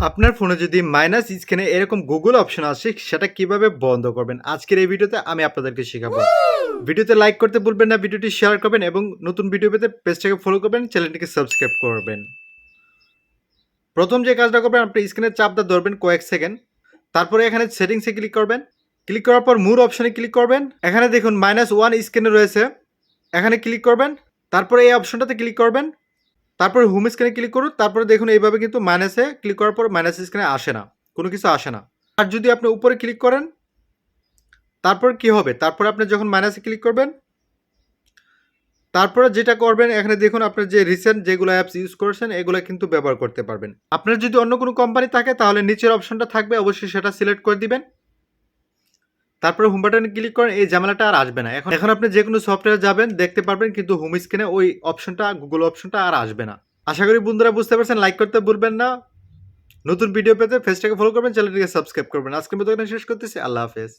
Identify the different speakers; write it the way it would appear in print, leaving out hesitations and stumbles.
Speaker 1: আপনার ফোনে যদি মাইনাস স্ক্রিনে এরকম গুগল অপশন আসে সেটা কিভাবে বন্ধ করবেন আজকের এই ভিডিওতে আমি আপনাদেরকে শেখাবো। ভিডিওতে লাইক করতে ভুলবেন না, ভিডিওটি শেয়ার করবেন এবং নতুন ভিডিও পেতে পেজটাকে ফলো করবেন, চ্যানেলটিকে সাবস্ক্রাইব করবেন। প্রথম যে কাজটা করবেন, আপনি স্ক্রিনে চাপটা ধরবেন কয়েক সেকেন্ড, তারপরে এখানে সেটিংসে ক্লিক করবেন। ক্লিক করার পর মোর অপশনে ক্লিক করবেন। এখানে দেখুন -1 স্ক্রিনে রয়েছে, এখানে ক্লিক করবেন। তারপরে এই অপশনটাতে ক্লিক করবেন, তারপরে হোম স্ক্রিনে ক্লিক করুন। তারপরে দেখুন এইভাবে কিন্তু মাইনাসে ক্লিক করার পর মাইনাস স্ক্রিনে আসে না, কোনো কিছু আসে না। আর যদি আপনি উপরে ক্লিক করেন তারপর কি হবে, তারপরে আপনি যখন মাইনাসে ক্লিক করবেন তারপরে যেটা করবেন, এখানে দেখুন আপনার যে রিসেন্ট যেগুলো অ্যাপস ইউজ করেছেন এগুলো কিন্তু ব্যবহার করতে পারবেন। আপনার যদি অন্য কোনো কোম্পানি থাকে তাহলে নিচের অপশনটা থাকবে, অবশ্যই সেটা সিলেক্ট করে দিবেন। তারপরে হোম বাটনে ক্লিক করেন, এই ঝামেলাটা আর আসবে না। এখন আপনি যে কোনো সফটওয়্যারে যাবেন দেখতে পারবেন, কিন্তু হোম স্ক্রিনে ওই অপশনটা গুগল অপশনটা আর আসবে না। আশা করি বন্ধুরা বুঝতে পারছেন। লাইক করতে ভুলবেন না। নতুন ভিডিও পেতে পেজটাকে ফলো করবেন, চ্যানেলটিকে সাবস্ক্রাইব করবেন। আজকের মতো এখানে শেষ করতেছি। আল্লাহ হাফেজ।